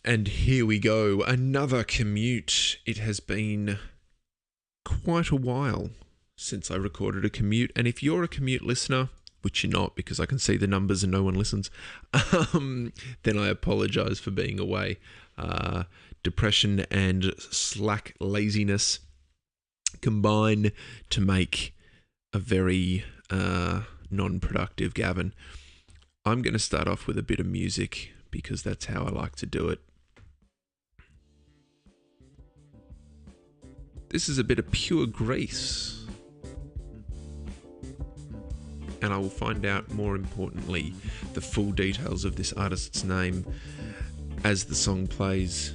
And here we go, another commute. It has been quite a while since I recorded a commute, and if you're a commute listener, which you're not because I can see the numbers and no one listens, then I apologise for being away. Depression and slack laziness combine to make a very non-productive Gavin. I'm going to start off with a bit of music because that's how I like to do it. This is a bit of pure Grease. And I will find out, more importantly, the full details of this artist's name as the song plays.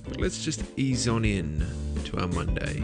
But let's just ease on in to our Monday.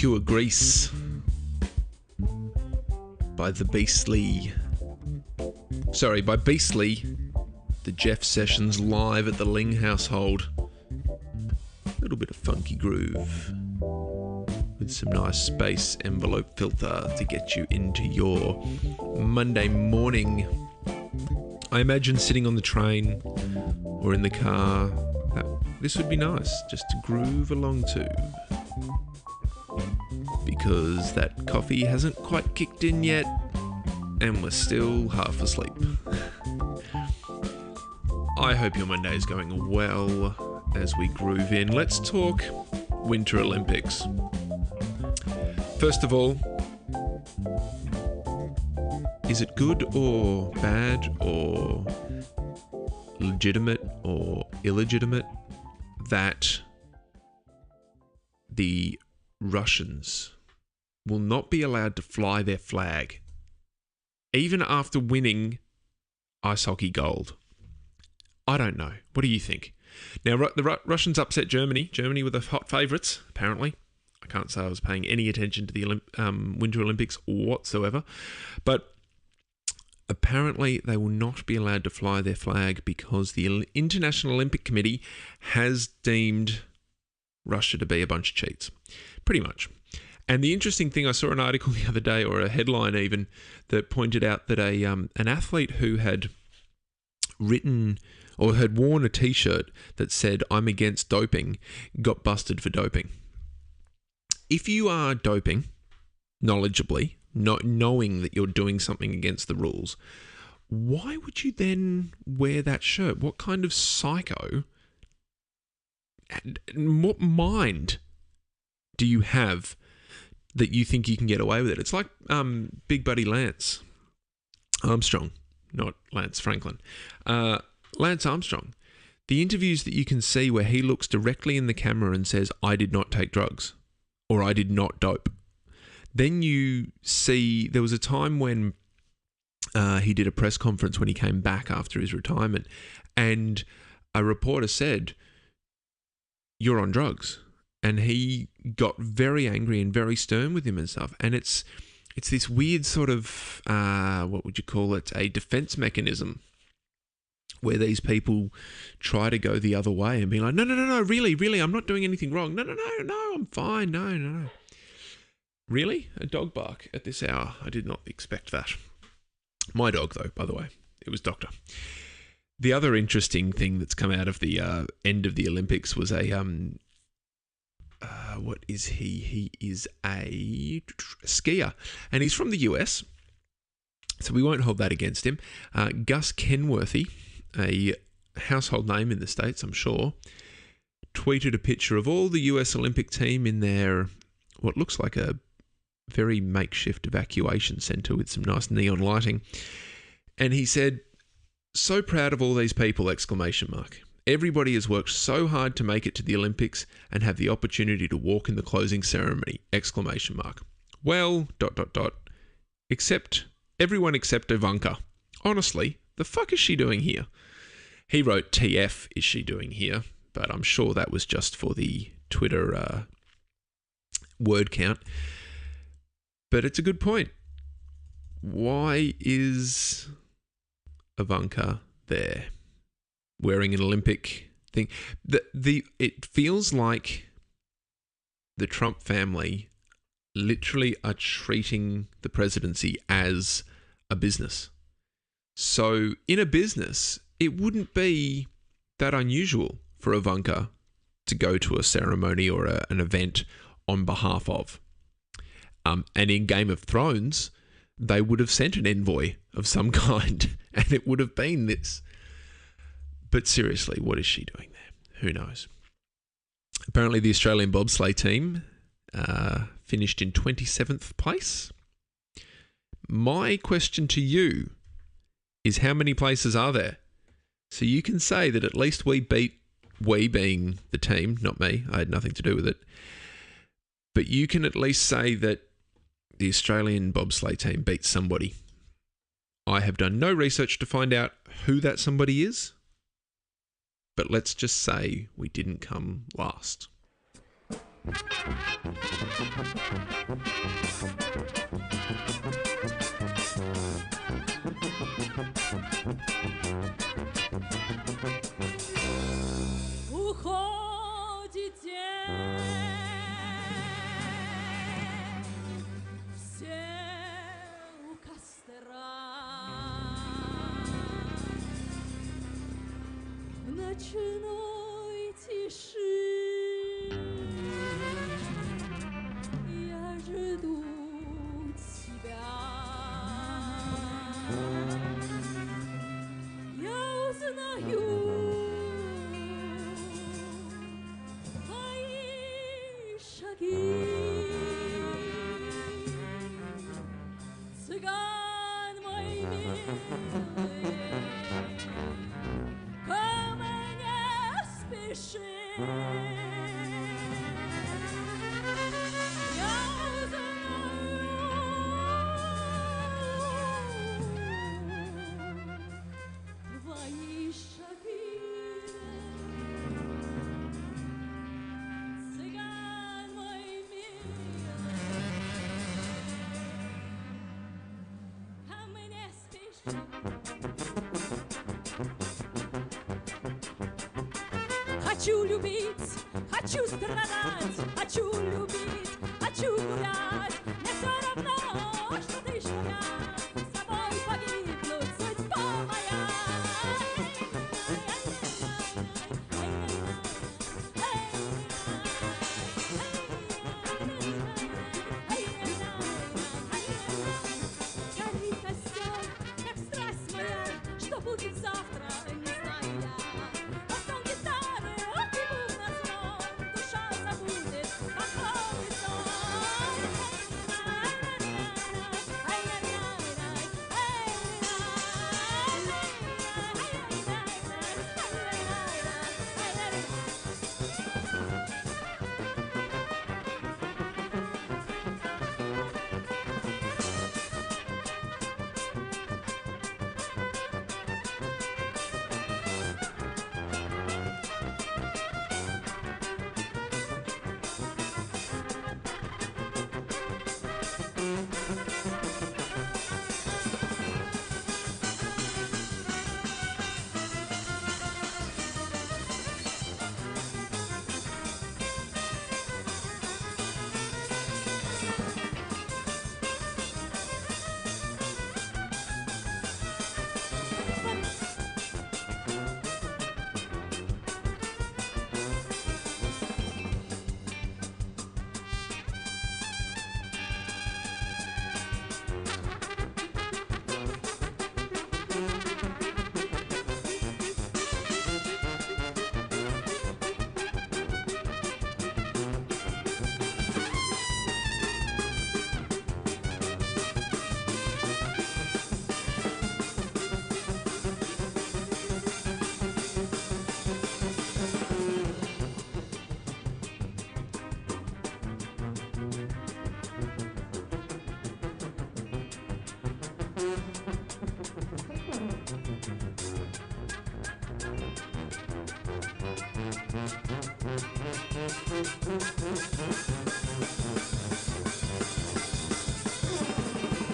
Pure Grease by Beastly, the Jeff Sessions live at the Ling household. A little bit of funky groove with some nice space envelope filter to get you into your Monday morning. I imagine sitting on the train or in the car, this would be nice just to groove along to, because that coffee hasn't quite kicked in yet and we're still half asleep. I hope your Monday is going well as we groove in. Let's talk Winter Olympics. First of all, is it good or bad or legitimate or illegitimate that the Russians will not be allowed to fly their flag even after winning ice hockey gold? I don't know. What do you think? Now, the Russians upset Germany. Germany were the hot favourites, apparently. I can't say I was paying any attention to the Winter Olympics whatsoever. But apparently they will not be allowed to fly their flag because the International Olympic Committee has deemed Russia to be a bunch of cheats. Pretty much. And the interesting thing, I saw an article the other day, or a headline even, that pointed out that an athlete who had written or had worn a t-shirt that said, "I'm against doping," got busted for doping. If you are doping knowledgeably, not knowing that you're doing something against the rules, why would you then wear that shirt? What kind of psycho, what mind do you have that you think you can get away with it? It's like Big Buddy Lance Armstrong, not Lance Franklin. Lance Armstrong. The interviews that you can see where he looks directly in the camera and says, "I did not take drugs," or "I did not dope." Then you see there was a time when he did a press conference when he came back after his retirement, and a reporter said, "You're on drugs." And he got very angry and very stern with him and stuff. And it's this weird sort of, what would you call it, a defense mechanism where these people try to go the other way and be like, no, really, I'm not doing anything wrong. No, I'm fine. No. Really? A dog bark at this hour? I did not expect that. My dog, though, by the way. It was Doctor. The other interesting thing that's come out of the end of the Olympics was a... what is he? He is a skier. And he's from the US, so we won't hold that against him. Gus Kenworthy, a household name in the States, I'm sure, tweeted a picture of all the US Olympic team in their, what looks like a very makeshift evacuation centre with some nice neon lighting. And he said, "So proud of all these people, exclamation mark. Everybody has worked so hard to make it to the Olympics and have the opportunity to walk in the closing ceremony, exclamation mark. Well, ... except everyone except Ivanka. Honestly, the fuck is she doing here?" He wrote, "TF is she doing here?" But I'm sure that was just for the Twitter word count. But it's a good point. Why is Ivanka there wearing an Olympic thing? It feels like the Trump family literally are treating the presidency as a business. So in a business, it wouldn't be that unusual for Ivanka to go to a ceremony or an event on behalf of. And in Game of Thrones, they would have sent an envoy of some kind, and it would have been this. But seriously, what is she doing there? Who knows? Apparently, the Australian bobsleigh team finished in 27th place. My question to you is, how many places are there? So you can say that at least we beat, we being the team, not me, I had nothing to do with it. But you can at least say that the Australian bobsleigh team beat somebody. I have done no research to find out who that somebody is, but let's just say we didn't come last. Уходит день, все у костра, в ночной тиши я жду тебя. Я узнаю твои шаги, цыган мой милый, ко мне спеши. Я узнаю твои шаги, цыган мой милый, ко мне спеши. Хочу любить, хочу страдать, хочу любить, хочу гулять. Мне все равно, что ты, что я, с тобой погибнуть судьба моя. Горит костер, как страсть моя, что будет завтра, не знаю я. Потом гитары, отбегу на звон, душа забудет, какой сон.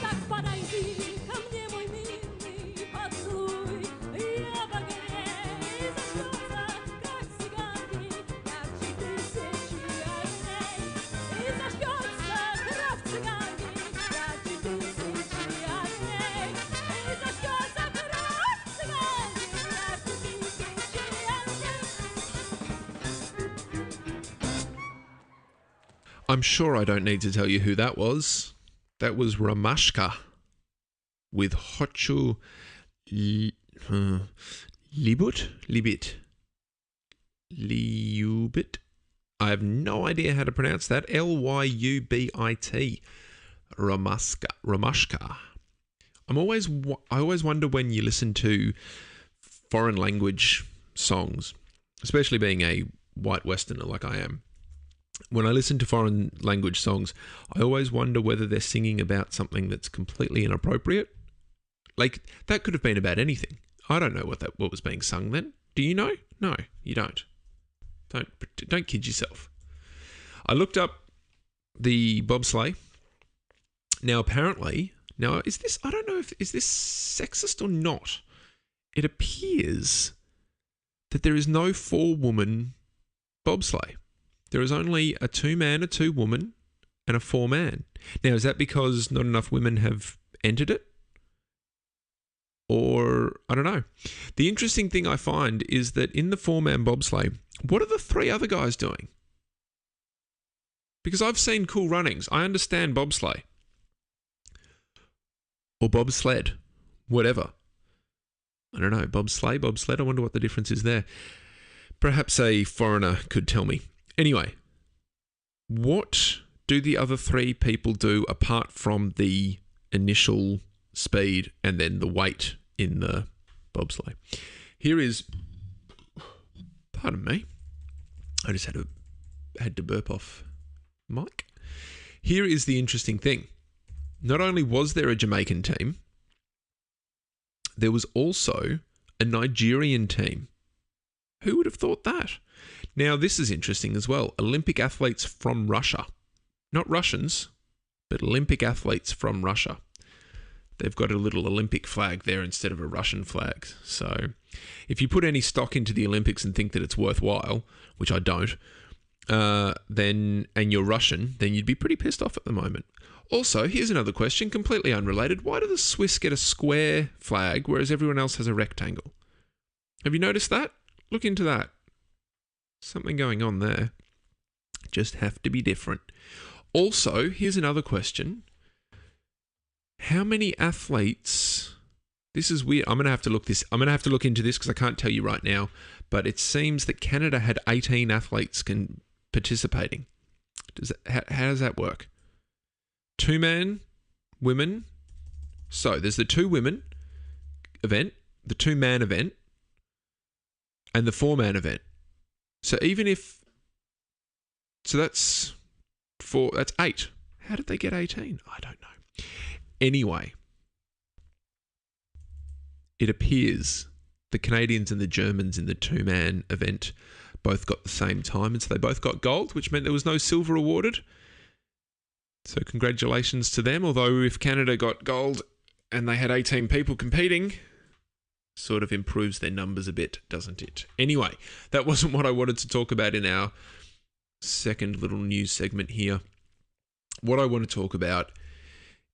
Так подойди ко мне, мой милый, поцелуй, я в огне, и зажжется, как цигарки, ярче тысячи огней. И зажжется, как цигарки, ярче тысячи огней. И зажжется, как цигарки, ярче тысячи огней. I'm sure I don't need to tell you who that was. That was Ramashka with Hochu Libit. I have no idea how to pronounce that. Lyubit. Ramashka. I always wonder when you listen to foreign language songs, especially being a white Westerner like I am. When I listen to foreign language songs, I always wonder whether they're singing about something that's completely inappropriate. Like, that could have been about anything. I don't know what was being sung then. Do you know? No, you don't. Don't kid yourself. I looked up the bobsleigh. Now, apparently, is this, I don't know is this sexist or not? It appears that there is no 4-woman bobsleigh. There is only a 2-man, a 2-woman, and a 4-man. Now, is that because not enough women have entered it? Or, I don't know. The interesting thing I find is that in the 4-man bobsleigh, what are the 3 other guys doing? Because I've seen cool runnings. I understand bobsleigh. Or bobsled. Whatever. I don't know. Bobsled. I wonder what the difference is there. Perhaps a foreigner could tell me. Anyway, what do the other 3 people do apart from the initial speed and then the weight in the bobsleigh? Here is, pardon me, I just had to burp off mic. Here is the interesting thing. Not only was there a Jamaican team, there was also a Nigerian team. Who would have thought that? Now, this is interesting as well. Olympic athletes from Russia. Not Russians, but Olympic athletes from Russia. They've got a little Olympic flag there instead of a Russian flag. So if you put any stock into the Olympics and think that it's worthwhile, which I don't, and you're Russian, then you'd be pretty pissed off at the moment. Also, here's another question, completely unrelated. Why do the Swiss get a square flag, whereas everyone else has a rectangle? Have you noticed that? Look into that. Something going on there. Just have to be different. Also, here's another question. How many athletes... This is weird. I'm going to have to look into this because I can't tell you right now. But it seems that Canada had 18 athletes participating. How does that work? 2-man, women. So there's the 2-women event, the 2-man event, and the 4-man event. So that's 4. That's 8. How did they get 18? I don't know. Anyway, it appears the Canadians and the Germans in the 2-man event both got the same time, and so they both got gold, which meant there was no silver awarded. So congratulations to them, although if Canada got gold and they had 18 people competing, sort of improves their numbers a bit, doesn't it? Anyway, that wasn't what I wanted to talk about in our second little news segment here. What I want to talk about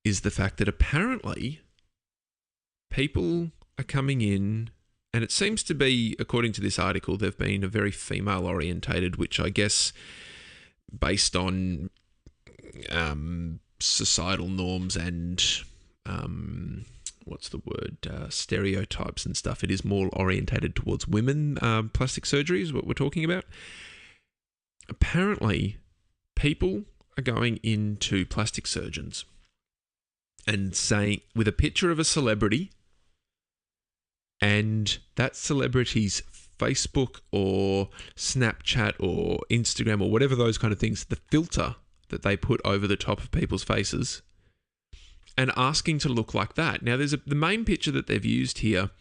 is the fact that apparently people are coming in, and it seems to be, according to this article, they've been a very female orientated, which I guess based on societal norms and stereotypes and stuff, it is more orientated towards women. Plastic surgery is what we're talking about. Apparently, people are going into plastic surgeons and saying, with a picture of a celebrity and that celebrity's Facebook or Snapchat or Instagram or whatever those kind of things, the filter that they put over the top of people's faces, and asking to look like that. Now, there's the main picture that they've used here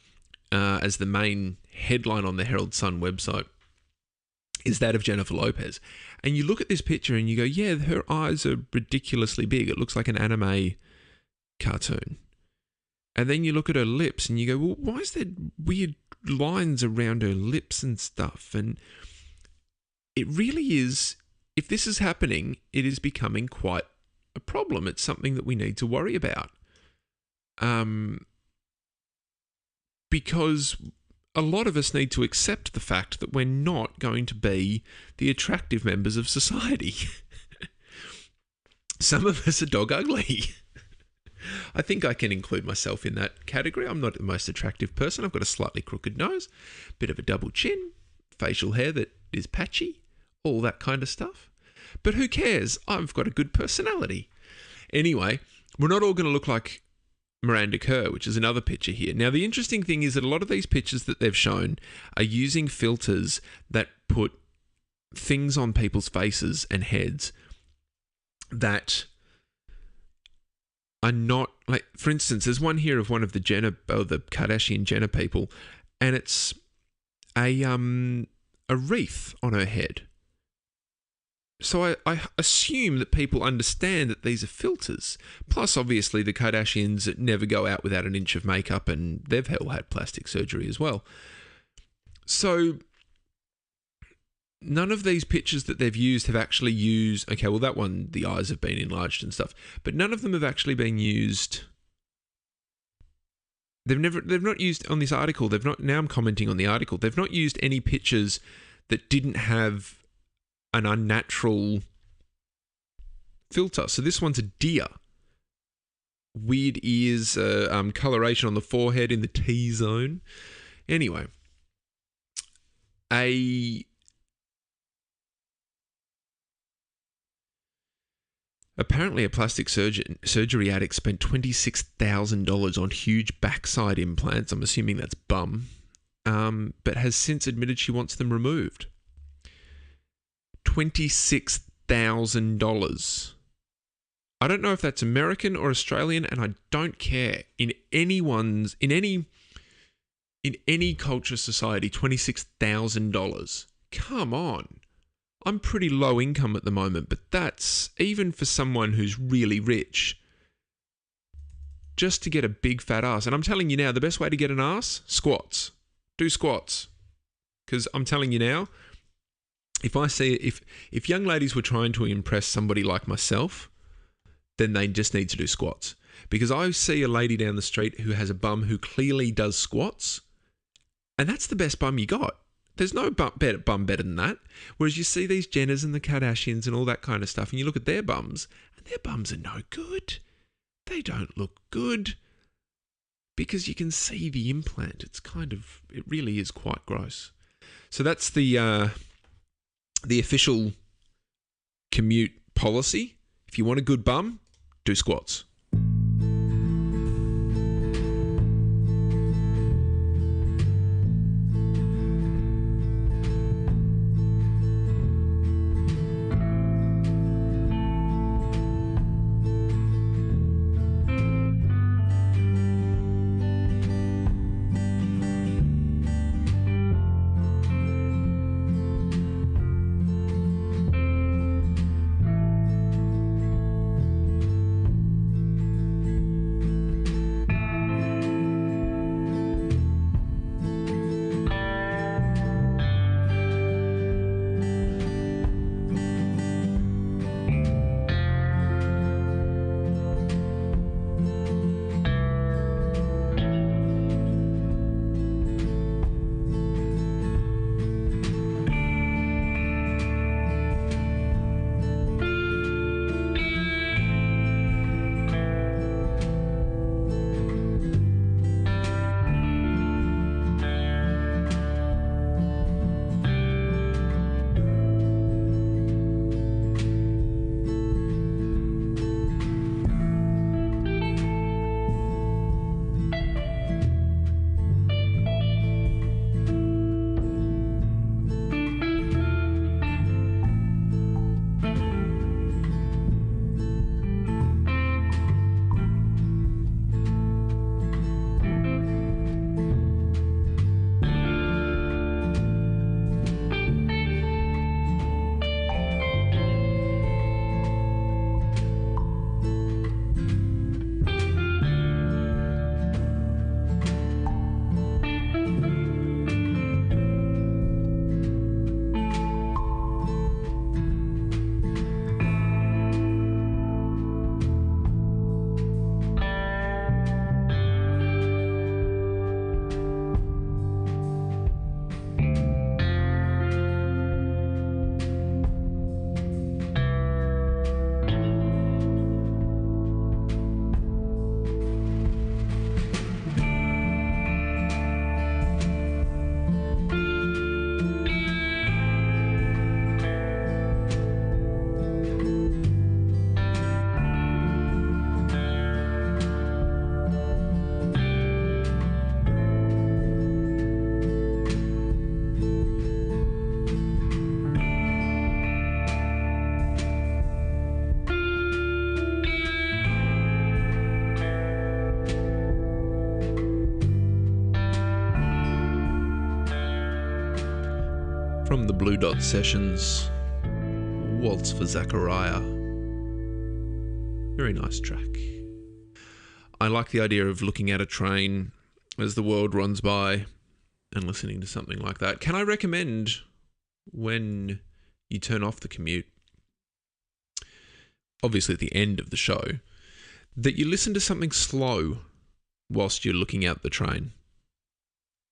as the main headline on the Herald Sun website is that of Jennifer Lopez. And you look at this picture and you go, yeah, her eyes are ridiculously big. It looks like an anime cartoon. And then you look at her lips and you go, well, why is there weird lines around her lips and stuff? And it really is, if this is happening, it is becoming quite a problem. It's something that we need to worry about. Because a lot of us need to accept the fact that we're not going to be the attractive members of society. Some of us are dog ugly. I think I can include myself in that category. I'm not the most attractive person. I've got a slightly crooked nose, bit of a double chin, facial hair that is patchy, all that kind of stuff. But who cares? I've got a good personality. Anyway, we're not all going to look like Miranda Kerr, which is another picture here. Now, the interesting thing is that a lot of these pictures that they've shown are using filters that put things on people's faces and heads that are not, like, for instance, there's one here of one of the the Kardashian Jenner people, and it's a wreath on her head. So I assume that people understand that these are filters. Plus, obviously, the Kardashians never go out without an inch of makeup, and they've all had plastic surgery as well. So none of these pictures that they've used have actually used... Okay, well, that one, the eyes have been enlarged and stuff. But none of them have actually been used... They've not used on this article. Now I'm commenting on the article. They've not used any pictures that didn't have an unnatural filter. So this one's a deer. Weird ears, coloration on the forehead in the T-zone. Anyway, apparently a plastic surgery addict spent $26,000 on huge backside implants. I'm assuming that's bum. But has since admitted she wants them removed. $26,000. I don't know if that's American or Australian, and I don't care. In any culture society, $26,000. Come on. I'm pretty low income at the moment, but that's, even for someone who's really rich, just to get a big fat ass. And I'm telling you now, the best way to get an ass? Squats. Do squats. Because I'm telling you now, if young ladies were trying to impress somebody like myself, then they just need to do squats. Because I see a lady down the street who has a bum who clearly does squats, and that's the best bum you got. There's no bum better than that. Whereas you see these Jenners and the Kardashians and all that kind of stuff, and you look at their bums, and their bums are no good. They don't look good because you can see the implant. It really is quite gross. So that's the official Commute policy. If you want a good bum, do squats. From the Blue Dot Sessions, Waltz for Zachariah. Very nice track. I like the idea of looking at a train as the world runs by and listening to something like that. Can I recommend, when you turn off the commute, obviously at the end of the show, that you listen to something slow whilst you're looking out the train?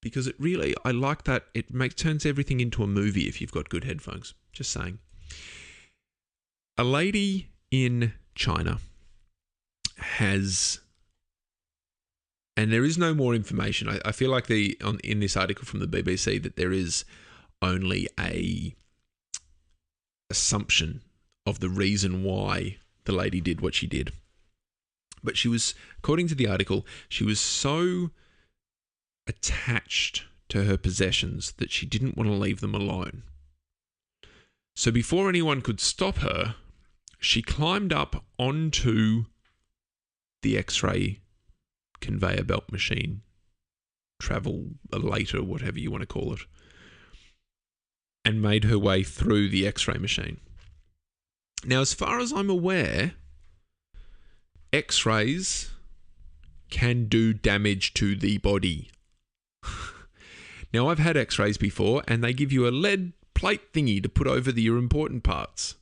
Because it really, I like that. It turns everything into a movie if you've got good headphones. Just saying. A lady in China has, and there is no more information. I feel like in this article from the BBC that there is only a assumption of the reason why the lady did what she did. But she was, according to the article, she was so attached to her possessions that she didn't want to leave them alone. So before anyone could stop her, she climbed up onto the X-ray conveyor belt machine, travelator, whatever you want to call it, and made her way through the X-ray machine. Now, as far as I'm aware, X-rays can do damage to the body. Now, I've had X-rays before, and they give you a lead plate thingy to put over your important parts.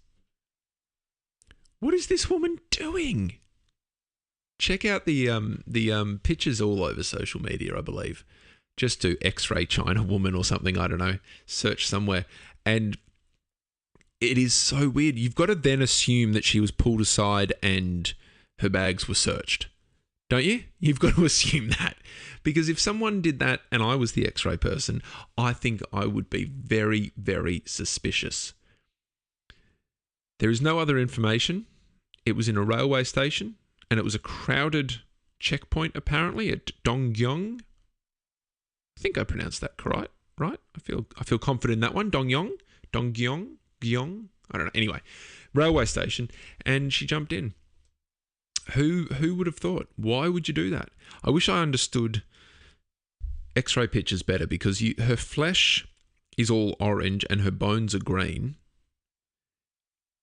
What is this woman doing? Check out the pictures all over social media, I believe. Just do X-ray China woman or something, I don't know. Search somewhere. And it is so weird. You've got to then assume that she was pulled aside and her bags were searched. Don't you? You've got to assume that. Because if someone did that and I was the X-ray person, I think I would be very, very suspicious. There is no other information. It was in a railway station and it was a crowded checkpoint apparently at Dongyong. I think I pronounced that correct, right? I feel confident in that one. Dongyong. I don't know. Anyway, railway station, and she jumped in. Who would have thought? Why would you do that? I wish I understood X-ray pictures better, because her flesh is all orange and her bones are green,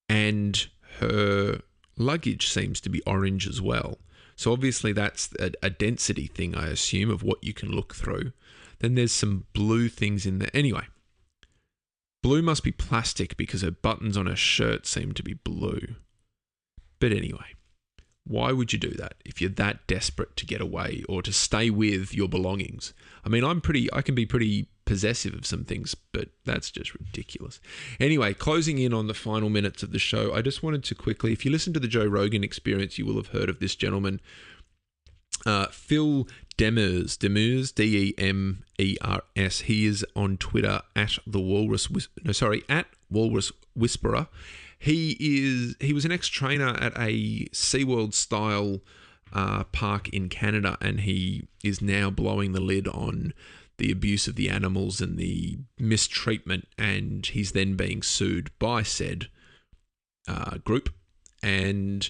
and her luggage seems to be orange as well. So obviously that's a density thing, I assume, of what you can look through. Then there's some blue things in there. Anyway, blue must be plastic because her buttons on her shirt seem to be blue. But anyway, why would you do that if you're that desperate to get away or to stay with your belongings? I mean, I can be pretty possessive of some things, but that's just ridiculous. Anyway, closing in on the final minutes of the show, I just wanted to quickly, if you listen to the Joe Rogan Experience, you will have heard of this gentleman, Phil Demers, Demers. He is on Twitter at Walrus Whisperer. He was an ex-trainer at a SeaWorld style park in Canada, and he is now blowing the lid on the abuse of the animals and the mistreatment, and he's then being sued by said group. And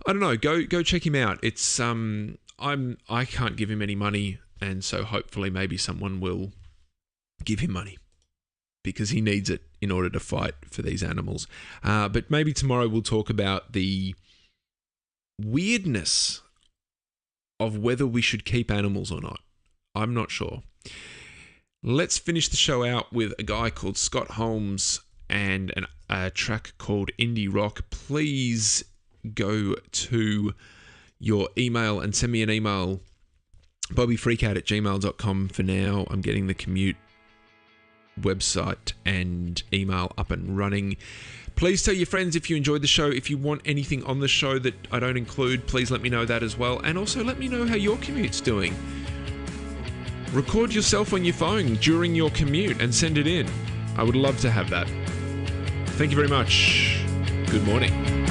I don't know, go check him out. It's I can't give him any money, and so hopefully maybe someone will give him money, because he needs it in order to fight for these animals. But maybe tomorrow we'll talk about the weirdness of whether we should keep animals or not. I'm not sure. Let's finish the show out with a guy called Scott Holmes and a track called Indie Rock. Please go to your email and send me an email, bobbyfreakout@gmail.com. For now, I'm getting the Commute website and email up and running. Please tell your friends if you enjoyed the show. If you want anything on the show that I don't include, please let me know that as well. And also let me know how your commute's doing. Record yourself on your phone during your commute and send it in. I would love to have that. Thank you very much. Good morning.